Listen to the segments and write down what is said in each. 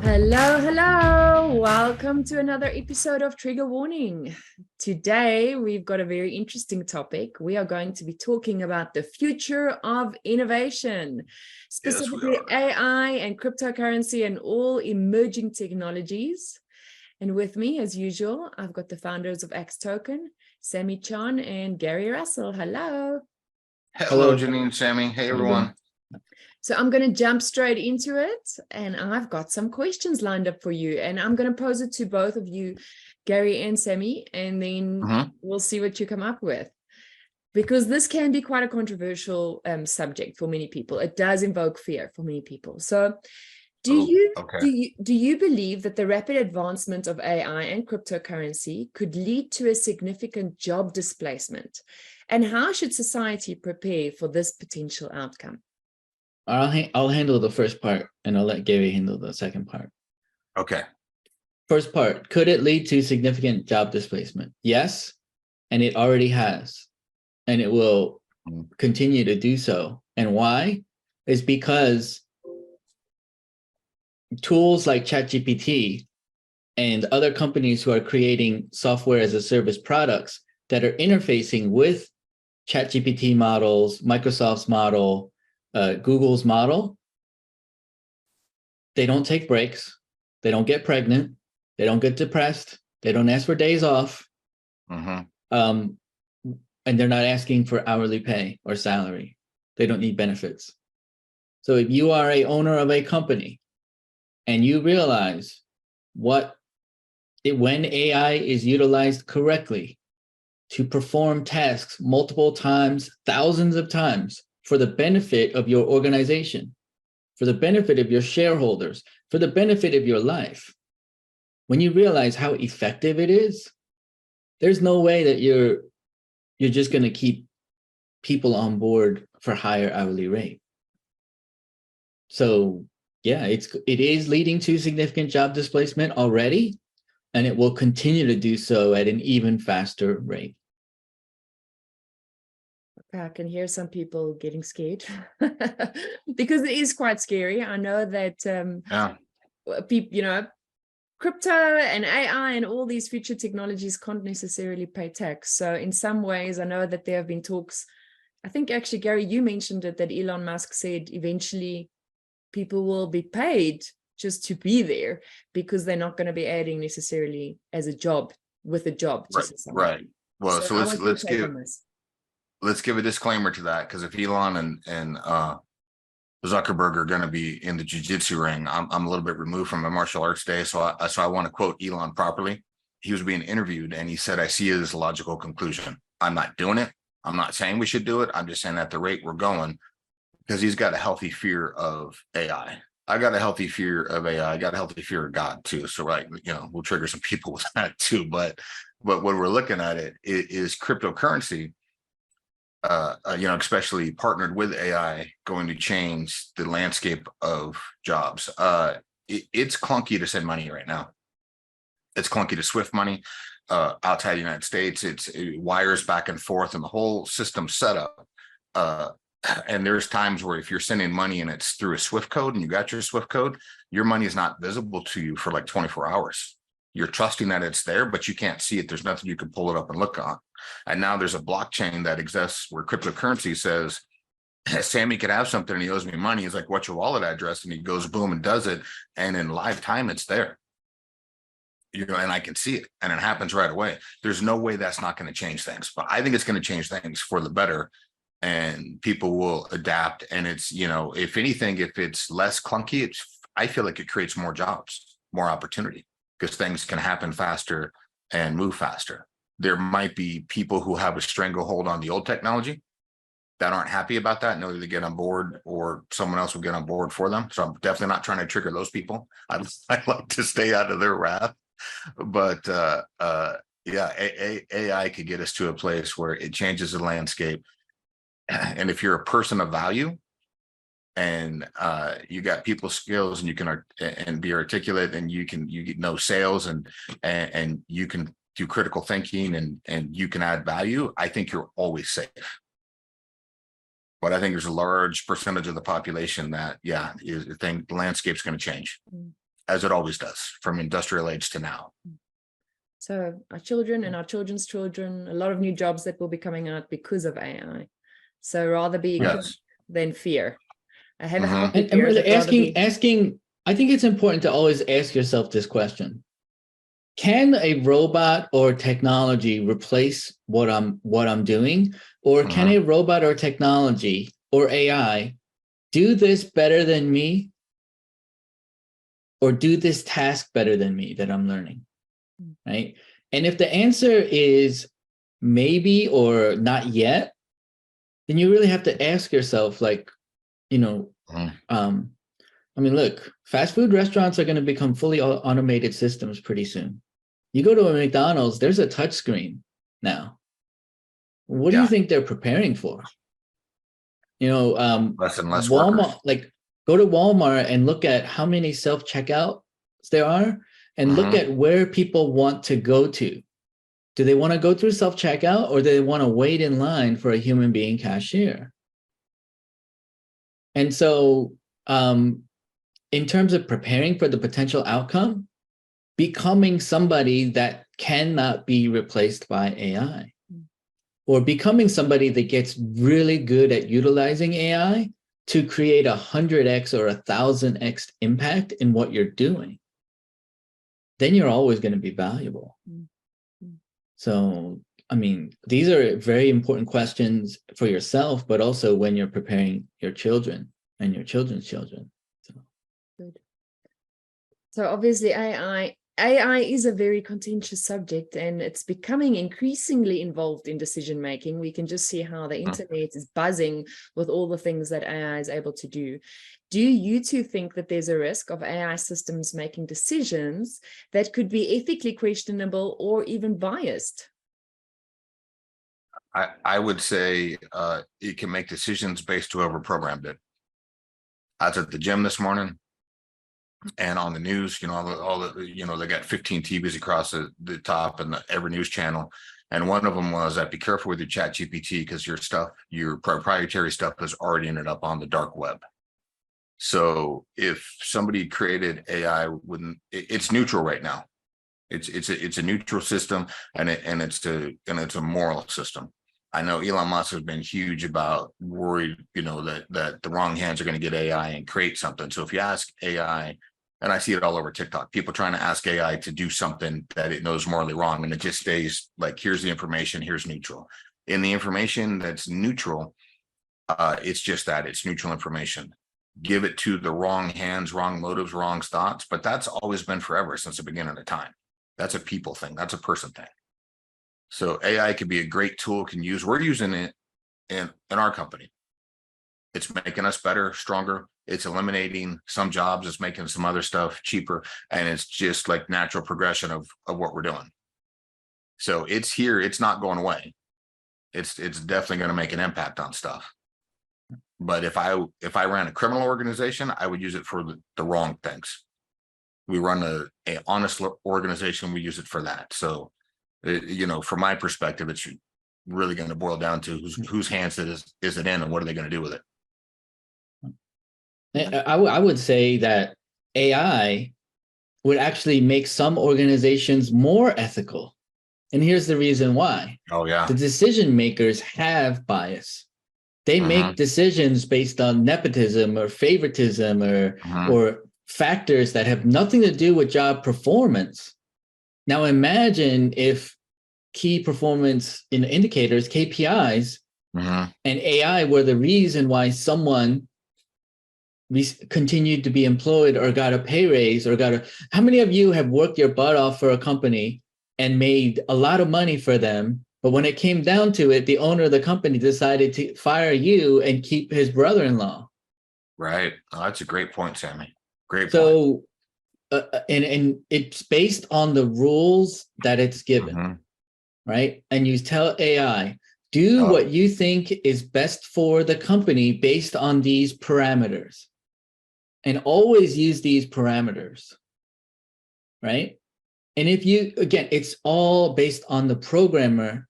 Hello, hello. Welcome to another episode of Trigger Warning. Today, we've got a very interesting topic. We are going to be talking about the future of innovation, specifically AI and cryptocurrency and all emerging technologies. And with me, as usual, I've got the founders of X Token, Sammy, Chon, and Gary Russell. Hello. Hello, Janine, Sammy. Hey, everyone. So I'm going to jump straight into it, and I've got some questions lined up for you, and I'm going to pose it to both of you, Gary and Sammy, and then we'll see what you come up with, because this can be quite a controversial subject for many people. It does invoke fear for many people. So do you believe that the rapid advancement of AI and cryptocurrency could lead to a significant job displacement? And how should society prepare for this potential outcome? I'll handle the first part, and I'll let Gary handle the second part. Okay. First part, could it lead to significant job displacement? Yes, and it already has, and it will continue to do so. And why? Is because tools like ChatGPT and other companies who are creating software as a service products that are interfacing with ChatGPT models, Microsoft's model, Google's model, they don't take breaks, they don't get pregnant, they don't get depressed, they don't ask for days off, and they're not asking for hourly pay or salary. They don't need benefits. So if you are a owner of a company and you realize when AI is utilized correctly to perform tasks multiple times, thousands of times, for the benefit of your organization, for the benefit of your shareholders, for the benefit of your life, when you realize how effective it is, there's no way that you're just going to keep people on board for higher hourly rate. So yeah, it is leading to significant job displacement already, and it will continue to do so at an even faster rate. I can hear some people getting scared because it is quite scary. I know that people, crypto and AI and all these future technologies can't necessarily pay tax. So in some ways, I know that there have been talks. I think actually, Gary, you mentioned it, that Elon Musk said eventually people will be paid just to be there because they're not going to be adding necessarily as a job with a job. Right. Well, so let's give a disclaimer to that, because if Elon and Zuckerberg are going to be in the jiu-jitsu ring, I'm a little bit removed from my martial arts day, so I want to quote Elon properly. He was being interviewed, and he said, "I see it as a logical conclusion. I'm not doing it. I'm not saying we should do it. I'm just saying at the rate we're going," because he's got a healthy fear of AI. I got a healthy fear of AI. I got a healthy fear of God too. So we'll trigger some people with that too. But when we're looking at it is cryptocurrency. Especially partnered with AI, going to change the landscape of jobs. It's clunky to send money right now. It's clunky to Swift money outside the United States. It wires back and forth, and the whole system set up. And there's times where if you're sending money and it's through a Swift code and you got your Swift code, your money is not visible to you for like 24 hours. You're trusting that it's there, but you can't see it. There's nothing you can pull it up and look on. And now there's a blockchain that exists where cryptocurrency says, Sammy could have something and he owes me money. He's like, "What's your wallet address?" And he goes, boom, and does it. And in live time, it's there. And I can see it, and it happens right away. There's no way that's not going to change things. But I think it's going to change things for the better, and people will adapt. And it's, if anything, if it's less clunky, I feel like it creates more jobs, more opportunity, because things can happen faster and move faster. There might be people who have a stranglehold on the old technology that aren't happy about that, know that they get on board, or someone else will get on board for them. So I'm definitely not trying to trigger those people. I'd like to stay out of their wrath. But AI could get us to a place where it changes the landscape. And if you're a person of value, and you got people skills, and you can and be articulate, and you know sales, and you can do critical thinking, and you can add value, I think you're always safe. But I think there's a large percentage of the population that, the landscape's going to change. as it always does from industrial age to now. So our children and our children's children, a lot of new jobs that will be coming out because of AI. So rather be equipped than fear. I have a healthy fear. And really asking, I think it's important to always ask yourself this question. Can a robot or technology replace what I'm doing? Or can a robot or technology or AI do this better than me? Or do this task better than me that I'm learning? Right? And if the answer is maybe or not yet, then you really have to ask yourself, like, you know, I mean, look, fast food restaurants are going to become fully automated systems pretty soon. You go to a McDonald's, there's a touch screen now. What do you think they're preparing for? You know, less and less Walmart, workers. like go to Walmart and look at how many self-checkouts there are and look at where people want to go to. Do they want to go through self-checkout or do they want to wait in line for a human being cashier? And so in terms of preparing for the potential outcome, becoming somebody that cannot be replaced by AI, or becoming somebody that gets really good at utilizing AI to create 100x or 1,000x impact in what you're doing, then you're always going to be valuable. So, I mean, these are very important questions for yourself, but also when you're preparing your children and your children's children. So. Good. So obviously AI is a very contentious subject, and it's becoming increasingly involved in decision making. We can just see how the internet is buzzing with all the things that AI is able to do. Do you two think that there's a risk of AI systems making decisions that could be ethically questionable or even biased? I would say it can make decisions based whoever programmed it. I was at the gym this morning, and on the news, you know, all the you know, they got 15 TVs across the top and every news channel. And one of them was that be careful with your chat GPT because your proprietary stuff has already ended up on the dark web. So if somebody created AI, it's neutral right now. It's a neutral system, and it's a moral system. I know Elon Musk has been huge about worried, you know, that the wrong hands are going to get AI and create something. So if you ask AI, and I see it all over TikTok, people trying to ask AI to do something that it knows morally wrong, and it just stays like, here's the information, here's neutral. In the information that's neutral, it's just that, it's neutral information. Give it to the wrong hands, wrong motives, wrong thoughts, but that's always been forever since the beginning of time. That's a people thing. That's a person thing. So AI could be a great tool, we're using it in our company. It's making us better, stronger. It's eliminating some jobs. It's making some other stuff cheaper. And it's just like natural progression of what we're doing. So it's here. It's not going away. It's definitely going to make an impact on stuff. But if I ran a criminal organization, I would use it for the wrong things. We run a honest organization. We use it for that. So, you know, from my perspective, it's really going to boil down to whose hands is it in, and what are they going to do with it? I would say that AI would actually make some organizations more ethical. And here's the reason why. Oh, yeah. The decision makers have bias. They make decisions based on nepotism or favoritism or factors that have nothing to do with job performance. Now imagine if key performance indicators, KPIs, and AI were the reason why someone continued to be employed or got a pay raise or how many of you have worked your butt off for a company and made a lot of money for them, but when it came down to it, the owner of the company decided to fire you and keep his brother-in-law? Right. Oh, that's a great point, Sammy. Great point. So and it's based on the rules that it's given, right? And you tell AI, do what you think is best for the company based on these parameters. And always use these parameters, right? And if you, again, it's all based on the programmer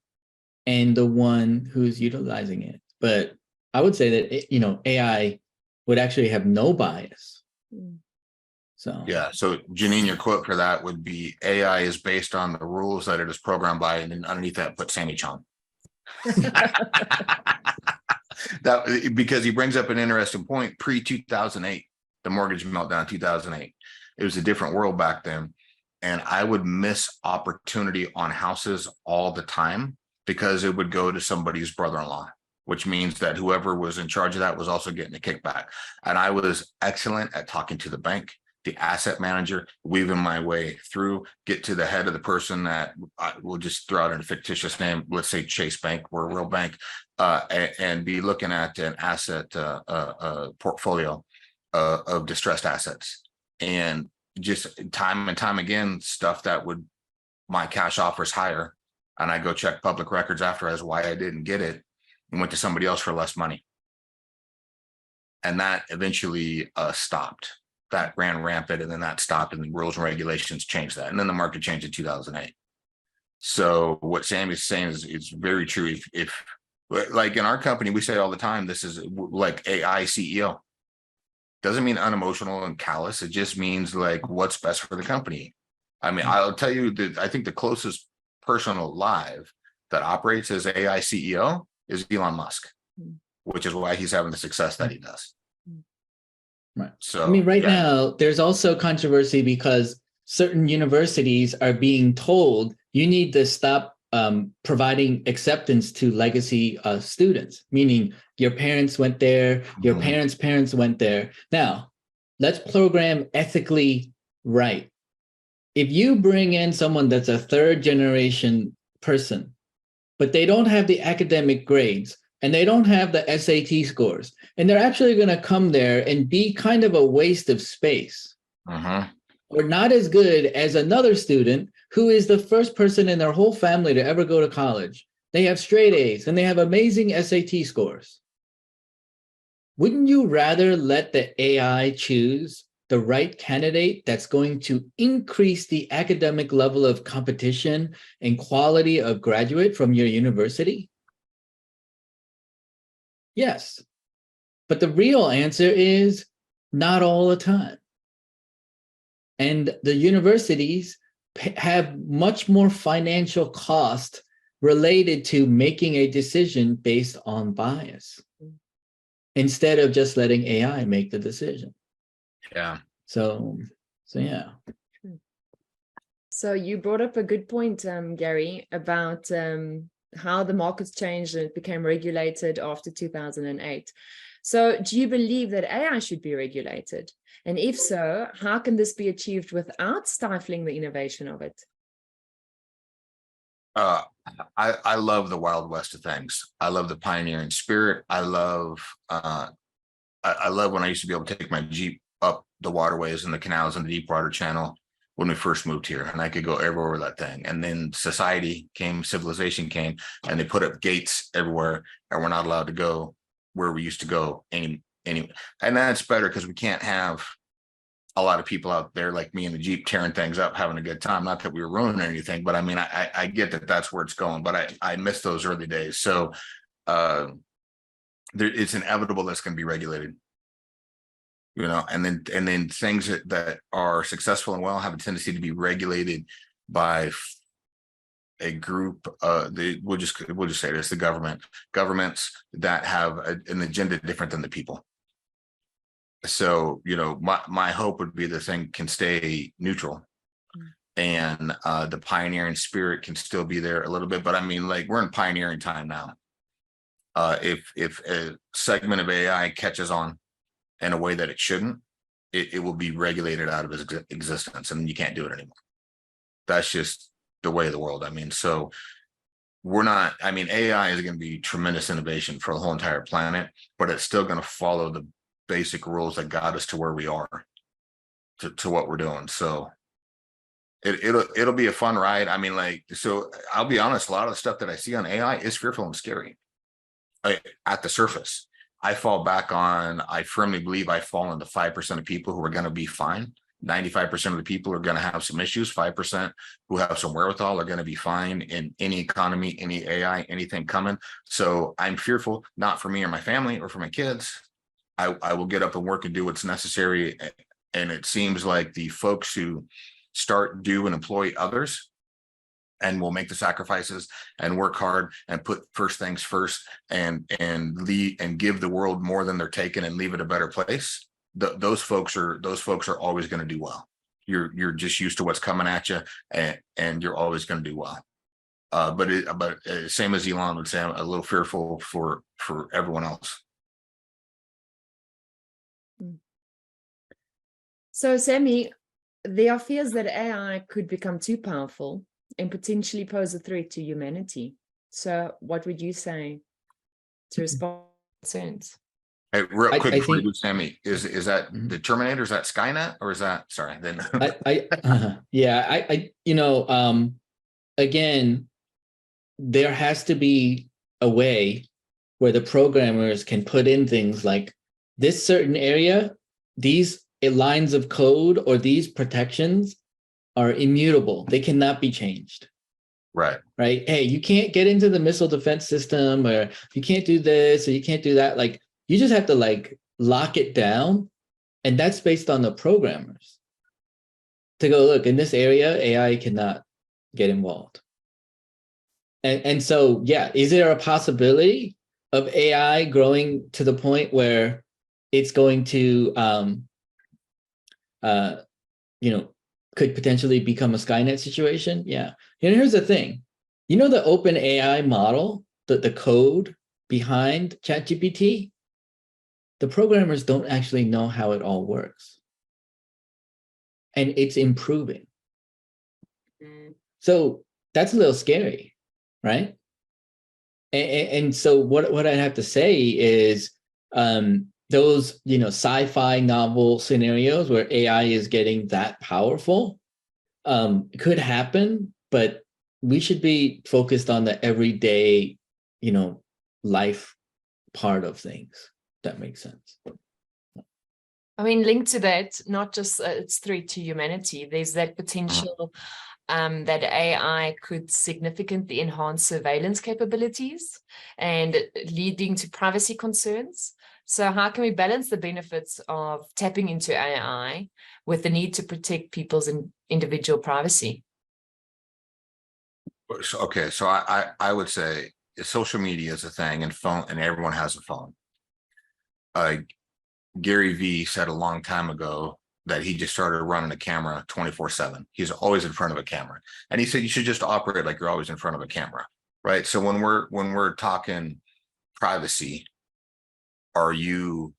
and the one who's utilizing it. But I would say that, AI would actually have no bias. So yeah. So Janine, your quote for that would be AI is based on the rules that it is programmed by, and then underneath that put Sammy Chon. That because he brings up an interesting point. Pre-2008, the mortgage meltdown 2008. It was a different world back then. And I would miss opportunity on houses all the time because it would go to somebody's brother-in-law, which means that whoever was in charge of that was also getting a kickback. And I was excellent at talking to the bank, the asset manager, weaving my way through, get to the head of the person that I will just throw out a fictitious name, let's say Chase Bank, we're a real bank, and be looking at an asset portfolio of distressed assets. And just time and time again, stuff that would, my cash offers higher, and I go check public records after as why I didn't get it and went to somebody else for less money. And that eventually stopped. That ran rampant, and then that stopped, and the rules and regulations changed that. And then the market changed in 2008. So what Sammy's saying is very true. If like in our company, we say all the time, this is like AI CEO. Doesn't mean unemotional and callous. It just means like what's best for the company. I mean, I'll tell you that I think the closest person alive that operates as AI CEO is Elon Musk, which is why he's having the success that he does. Right. So I mean, now there's also controversy because certain universities are being told you need to stop providing acceptance to legacy students, meaning your parents went there, your parents' parents went there. Now, let's program ethically right. If you bring in someone that's a third generation person, but they don't have the academic grades and they don't have the SAT scores, and they're actually going to come there and be kind of a waste of space, or not as good as another student who is the first person in their whole family to ever go to college. They have straight A's and they have amazing SAT scores. Wouldn't you rather let the AI choose the right candidate that's going to increase the academic level of competition and quality of graduate from your university? Yes. But the real answer is not all the time. And the universities have much more financial cost related to making a decision based on bias instead of just letting AI make the decision. Yeah. So yeah. So you brought up a good point, Gary, about how the markets changed and it became regulated after 2008. So do you believe that AI should be regulated? And if so, how can this be achieved without stifling the innovation of it? I love the Wild West of things. I love the pioneering spirit. I love when I used to be able to take my Jeep up the waterways and the canals and the Deepwater Channel when we first moved here, and I could go everywhere with that thing. And then society came, civilization came, and they put up gates everywhere, and we're not allowed to go where we used to go anyway. And that's better because we can't have a lot of people out there like me in the Jeep tearing things up, having a good time. Not that we were ruining anything, but I mean, I get that that's where it's going, but I miss those early days. So it's inevitable that's going to be regulated, you know, and then things that are successful and well have a tendency to be regulated by a group. We'll just say this: the governments that have an agenda different than the people. So, you know, my hope would be the thing can stay neutral, and the pioneering spirit can still be there a little bit. But I mean, like, we're in pioneering time now. If a segment of AI catches on in a way that it shouldn't, it will be regulated out of its existence, and you can't do it anymore. That's just the way of the world. I mean, so AI is going to be tremendous innovation for the whole entire planet, but it's still going to follow the basic rules that got us to where we are, to what we're doing. So it'll be a fun ride. I mean, like, so I'll be honest, a lot of the stuff that I see on AI is fearful and scary at the surface. I firmly believe I fall into 5% of people who are going to be fine. 95% of the people are going to have some issues. 5% who have some wherewithal are going to be fine in any economy, any AI, anything coming. So I'm fearful, not for me or my family or for my kids. I will get up and work and do what's necessary And it seems like the folks who start, do, and employ others and will make the sacrifices and work hard and put first things first and lead and give the world more than they're taking and leave it a better place. Those folks are always going to do well. You're just used to what's coming at you, and you're always going to do well. But same as Elon would say, I'm a little fearful for everyone else. So, Sammy, there are fears that AI could become too powerful and potentially pose a threat to humanity. So what would you say to respond to concerns? Hey, real quick before you do, Sammy, is that the Terminator? Is that Skynet, or is that, sorry, then again, there has to be a way where the programmers can put in things like this certain area, these lines of code or these protections are immutable. They cannot be changed. Right. Hey, you can't get into the missile defense system, or you can't do this, or you can't do that. Like, you just have to like lock it down. And that's based on the programmers to go, look, in this area, AI cannot get involved. And so, yeah, is there a possibility of AI growing to the point where it's going to, could potentially become a Skynet situation? Yeah. And here's the thing. You know, the open AI model, the code behind ChatGPT, the programmers don't actually know how it all works. And it's improving. So that's a little scary, right? And so what I have to say is those, sci-fi novel scenarios where AI is getting that powerful could happen, but we should be focused on the everyday, life part of things. That makes sense. I mean, linked to that, not just its threat to humanity, there's that potential that AI could significantly enhance surveillance capabilities and leading to privacy concerns. So how can we balance the benefits of tapping into AI with the need to protect people's individual privacy? Okay, so I would say social media is a thing, and phone, and everyone has a phone. Gary Vee said a long time ago that he just started running a camera 24/7. He's always in front of a camera. And he said, you should just operate like you're always in front of a camera, right? So when we're talking privacy, are you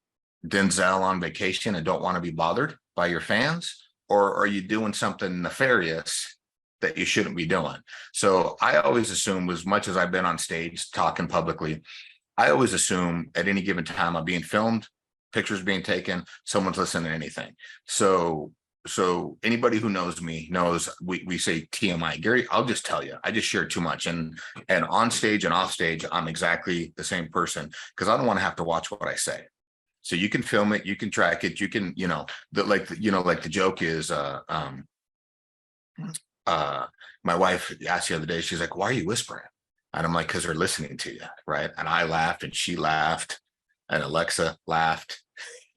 Denzel on vacation and don't want to be bothered by your fans? Or are you doing something nefarious that you shouldn't be doing? So I always assume, as much as I've been on stage talking publicly, I always assume at any given time I'm being filmed, pictures being taken, someone's listening to anything. So anybody who knows me knows we say TMI. Gary, I'll just tell you, I just share too much, and on stage and off stage, I'm exactly the same person, because I don't want to have to watch what I say. So you can film it, you can track it, you can, like the joke is, my wife asked the other day, she's like, why are you whispering? And I'm like, because they're listening to you, right? And I laughed, and she laughed, and Alexa laughed,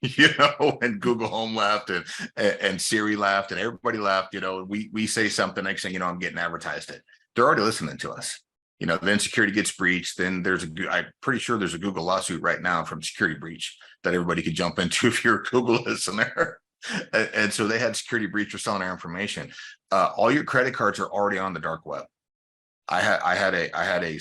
and Google Home laughed, and Siri laughed, and everybody laughed. We say something, next thing you know, I'm getting advertised it. They're already listening to us. Then security gets breached. Then I'm pretty sure there's a Google lawsuit right now from security breach that everybody could jump into if you're a Google listener. And so they had security breach for selling our information. All your credit cards are already on the dark web. I had a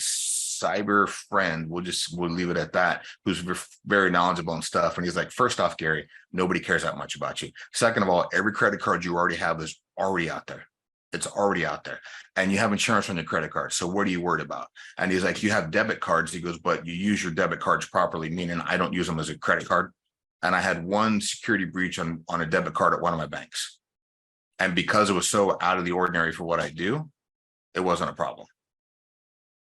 cyber friend, we'll leave it at that, who's very knowledgeable and stuff. And he's like, first off, Gary, nobody cares that much about you. Second of all, every credit card you already have is already out there. It's already out there. And you have insurance on your credit card. So what are you worried about? And he's like, you have debit cards. He goes, but you use your debit cards properly, meaning I don't use them as a credit card. And I had one security breach on a debit card at one of my banks. And because it was so out of the ordinary for what I do, it wasn't a problem.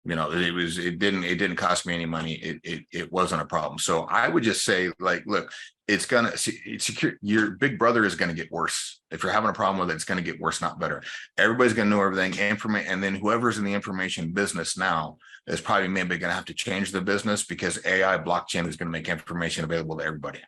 It didn't cost me any money. It wasn't a problem. So I would just say, like, look, it's secure. Your big brother is going to get worse. If you're having a problem with it, it's going to get worse, not better. Everybody's going to know everything. And then whoever's in the information business now is probably maybe going to have to change the business, because AI blockchain is going to make information available to everybody.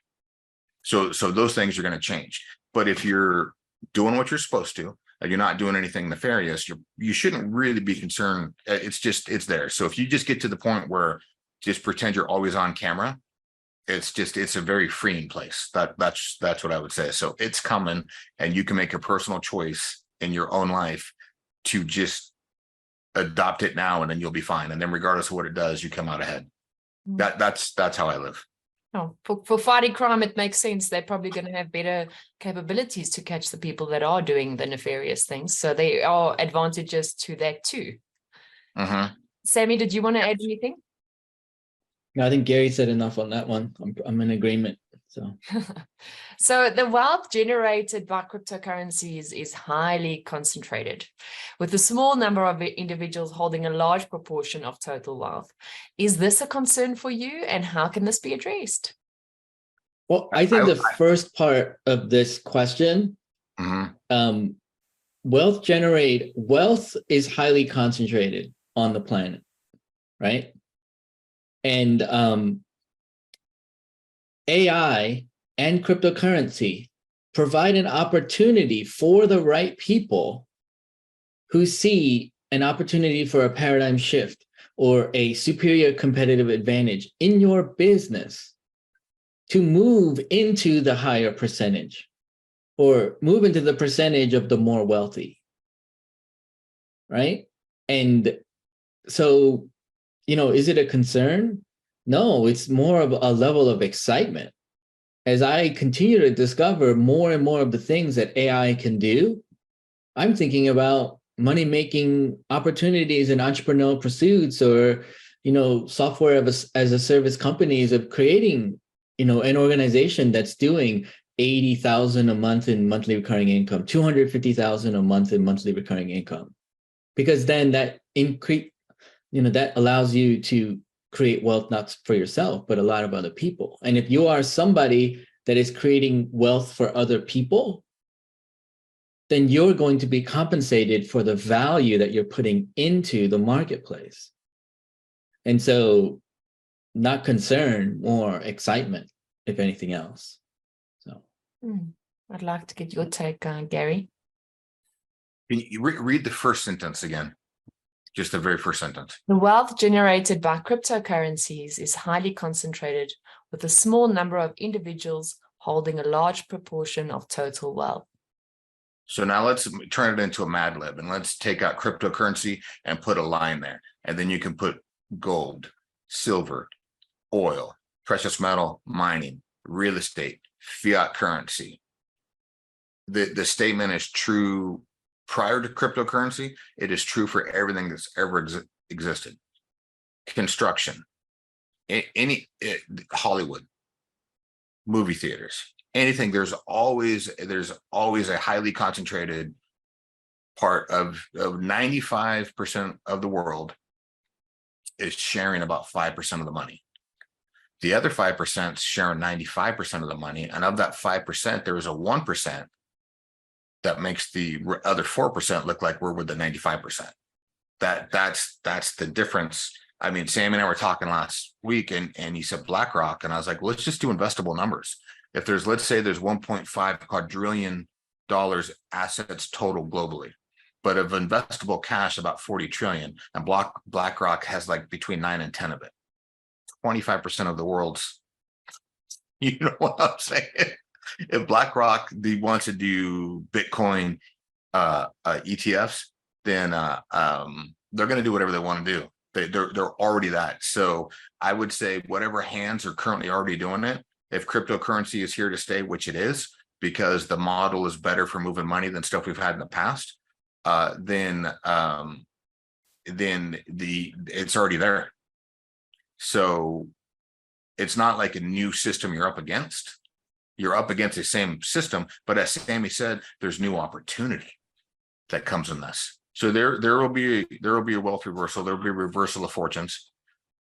So those things are going to change. But if you're doing what you're supposed to, and you're not doing anything nefarious, you shouldn't really be concerned. It's there. So if you just get to the point where just pretend you're always on camera, it's a very freeing place. That's what I would say. So it's coming, and you can make a personal choice in your own life to just adopt it now, and then you'll be fine. And then regardless of what it does, you come out ahead. That's how I live. Oh, for fighting crime, it makes sense. They're probably going to have better capabilities to catch the people that are doing the nefarious things. So there are advantages to that too. Sammy, did you want to add anything? No, I think Gary said enough on that one. I'm in agreement. So, so the wealth generated by cryptocurrencies is highly concentrated, with a small number of individuals holding a large proportion of total wealth. Is this a concern for you, and how can this be addressed? Well, I think the first part of this question, wealth is highly concentrated on the planet, right? And AI and cryptocurrency provide an opportunity for the right people who see an opportunity for a paradigm shift or a superior competitive advantage in your business to move into the higher percentage or move into the percentage of the more wealthy, right? And so, is it a concern? No, it's more of a level of excitement. As I continue to discover more and more of the things that AI can do, I'm thinking about money-making opportunities and entrepreneurial pursuits, or, software as a service companies of creating, an organization that's doing 80,000 a month in monthly recurring income, 250,000 a month in monthly recurring income, because then that that allows you to create wealth, not for yourself, but a lot of other people. And if you are somebody that is creating wealth for other people, then you're going to be compensated for the value that you're putting into the marketplace. And so not concern, more excitement, if anything else. So I'd like to get your take, Gary. Can you read the first sentence again? Just the very first sentence. The wealth generated by cryptocurrencies is highly concentrated, with a small number of individuals holding a large proportion of total wealth. So now let's turn it into a Mad Lib, and let's take out cryptocurrency and put a line there. And then you can put gold, silver, oil, precious metal, mining, real estate, fiat currency. The statement is true prior to cryptocurrency. It is true for everything that's ever existed. Construction, Hollywood, movie theaters, anything. There's always a highly concentrated part of 95% of the world is sharing about 5% of the money. The other 5% is sharing 95% of the money, and of that 5%, there is a 1% that makes the other 4% look like we're with the 95%. That's the difference. I mean, Sam and I were talking last week, and he said BlackRock, and I was like, well, let's just do investable numbers. If let's say there's 1.5 quadrillion dollars assets total globally, but of investable cash about 40 trillion, and BlackRock has like between 9 and 10 of it. 25% of the world's, you know what I'm saying? If BlackRock wants to do Bitcoin ETFs, then they're going to do whatever they want to do. They're already that. So I would say whatever hands are currently already doing it, if cryptocurrency is here to stay, which it is, because the model is better for moving money than stuff we've had in the past, then it's already there. So it's not like a new system you're up against. You're up against the same system, but as Sammy said, there's new opportunity that comes in this. So there will be a wealth reversal. There will be a reversal of fortunes.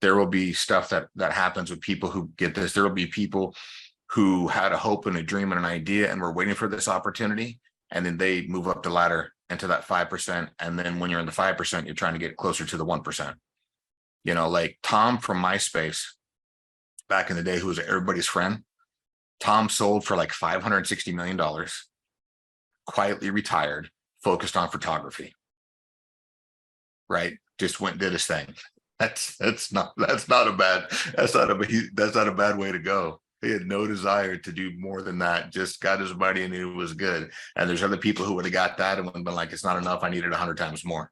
There will be stuff that happens with people who get this. There will be people who had a hope and a dream and an idea and were waiting for this opportunity, and then they move up the ladder into that 5%. And then when you're in the 5%, you're trying to get closer to the 1%. You know, like Tom from MySpace back in the day, who was everybody's friend. Tom sold for like $560 million. quietly retired, focused on photography. Right? Just went did his thing. That's not a bad way to go. He had no desire to do more than that. Just got his money and it was good. And there's other people who would have got that and would have been like, it's not enough. I needed 100 times more.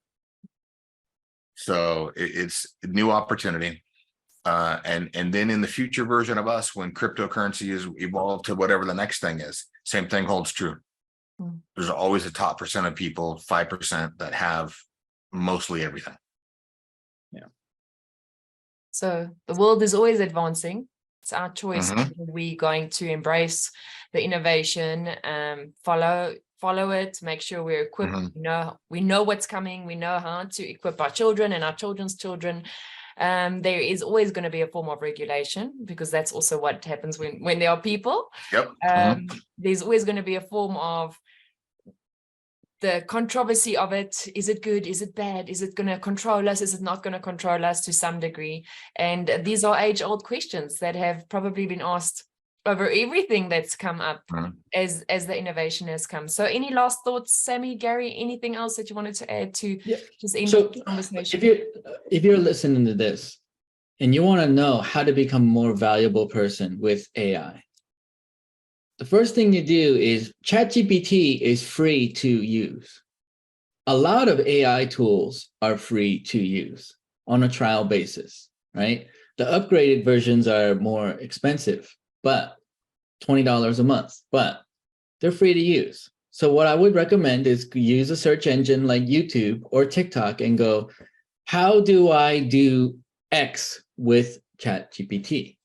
So it's a new opportunity. And then in the future version of us, when cryptocurrency is evolved to whatever the next thing is, same thing holds true. There's always a top percent of people, 5%, that have mostly everything. Yeah. So the world is always advancing. It's our choice. We're going to embrace the innovation, follow it, make sure we're equipped. We know what's coming. We know how to equip our children and our children's children. There is always going to be a form of regulation, because that's also what happens when there are people. Yep. There's always going to be a form of the controversy of it. Is it good? Is it bad? Is it going to control us? Is it not going to control us to some degree? And these are age-old questions that have probably been asked over everything that's come up as the innovation has come. So any last thoughts, Sammy, Gary, anything else that you wanted to add to just end the conversation? If you're listening to this and you want to know how to become a more valuable person with AI, the first thing you do is ChatGPT is free to use. A lot of AI tools are free to use on a trial basis, right? The upgraded versions are more expensive, but $20 a month, but they're free to use. So what I would recommend is use a search engine like YouTube or TikTok and go, how do I do X with ChatGPT?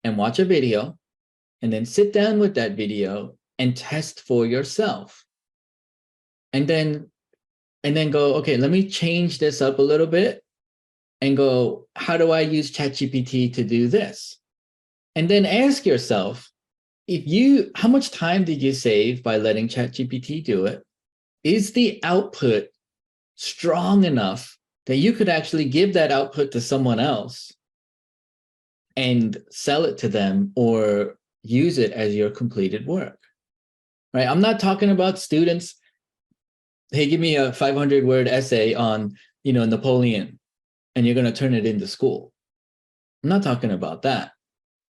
And watch a video. And then sit down with that video and test for yourself. And then go, okay, let me change this up a little bit and go, how do I use ChatGPT to do this? And then ask yourself, how much time did you save by letting ChatGPT do it? Is the output strong enough that you could actually give that output to someone else and sell it to them, or use it as your completed work, right? I'm not talking about students. Hey, give me a 500-word essay on, Napoleon, and you're going to turn it into school. I'm not talking about that.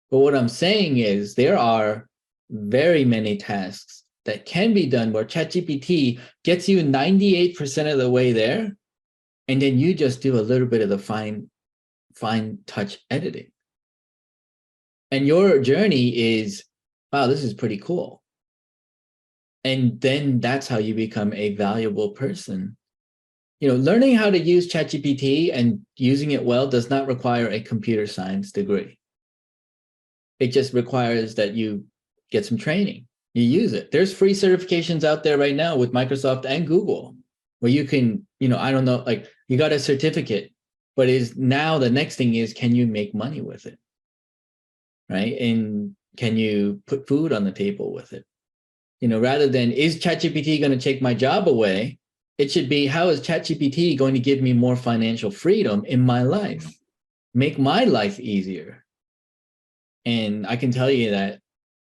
But what I'm saying is there are very many tasks that can be done where ChatGPT gets you 98% of the way there, and then you just do a little bit of the fine touch editing. And your journey is, wow, this is pretty cool. And then that's how you become a valuable person. Learning how to use ChatGPT and using it well does not require a computer science degree. It just requires that you get some training. You use it. There's free certifications out there right now with Microsoft and Google where you can, I don't know, like you got a certificate, but now the next thing is, can you make money with it? Right? And can you put food on the table with it? Rather than, is ChatGPT going to take my job away? It should be, how is ChatGPT going to give me more financial freedom in my life? Make my life easier. And I can tell you that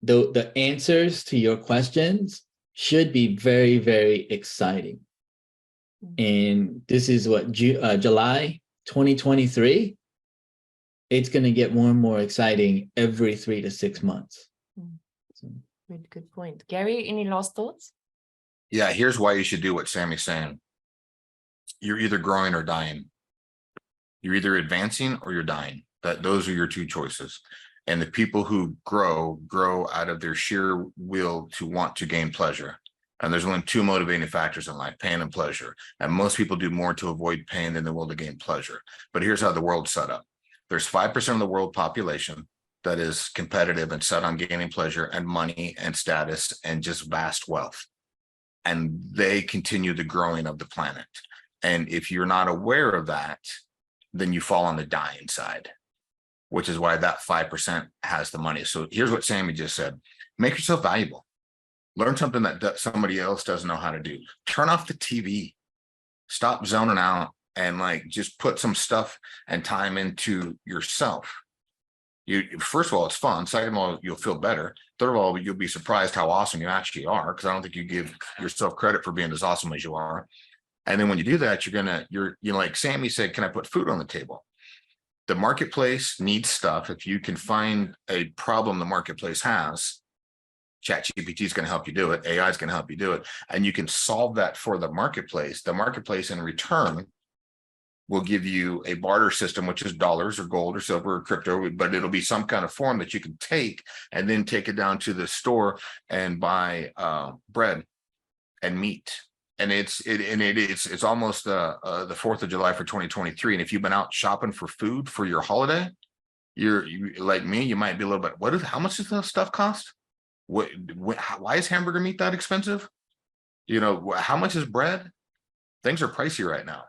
the answers to your questions should be very, very exciting. And this is what, July 2023. It's going to get more and more exciting every 3 to 6 months. So. Good point. Gary, any last thoughts? Yeah, here's why you should do what Sammy's saying. You're either growing or dying. You're either advancing or you're dying. Those are your two choices. And the people who grow out of their sheer will to want to gain pleasure. And there's only two motivating factors in life, pain and pleasure. And most people do more to avoid pain than they will to gain pleasure. But here's how the world's set up. There's 5% of the world population that is competitive and set on gaining pleasure and money and status and just vast wealth. And they continue the growing of the planet. And if you're not aware of that, then you fall on the dying side, which is why that 5% has the money. So here's what Sammy just said. Make yourself valuable. Learn something that somebody else doesn't know how to do. Turn off the TV. Stop zoning out and just put some stuff and time into yourself. First of all, it's fun. Second of all, you'll feel better. Third of all, you'll be surprised how awesome you actually are, because I don't think you give yourself credit for being as awesome as you are. And then when you do that, you're like Sammy said, can I put food on the table? The marketplace needs stuff. If you can find a problem the marketplace has, ChatGPT is going to help you do it. AI is going to help you do it. And you can solve that for the marketplace. The marketplace in return will give you a barter system, which is dollars or gold or silver or crypto, but it'll be some kind of form that you can take and then take it down to the store and buy bread and meat. And it's almost the 4th of July for 2023. And if you've been out shopping for food for your holiday, you like me, you might be a little bit, how much does this stuff cost? Why is hamburger meat that expensive? How much is bread? Things are pricey right now.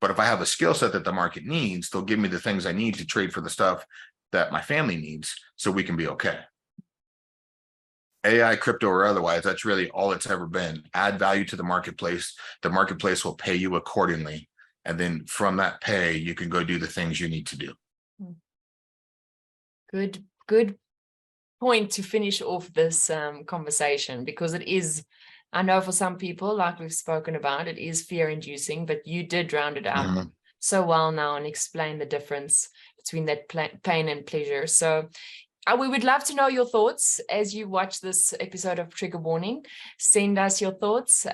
But if I have a skill set that the market needs, they'll give me the things I need to trade for the stuff that my family needs, so we can be okay. AI, crypto, or otherwise, that's really all it's ever been. Add value to the marketplace. The marketplace will pay you accordingly. And then from that pay, you can go do the things you need to do. Good point to finish off this conversation, because it is, I know for some people, like we've spoken about, it is fear-inducing, but you did round it out so well now and explain the difference between that pain and pleasure. So we would love to know your thoughts as you watch this episode of Trigger Warning. Send us your thoughts,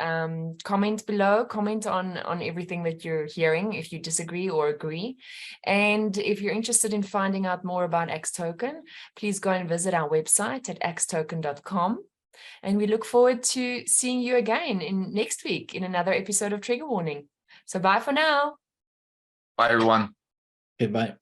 comment below, comment on everything that you're hearing, if you disagree or agree. And if you're interested in finding out more about X-Token, please go and visit our website at xtoken.com. And we look forward to seeing you again next week in another episode of Trigger Warning. So bye for now. Bye, everyone. Goodbye.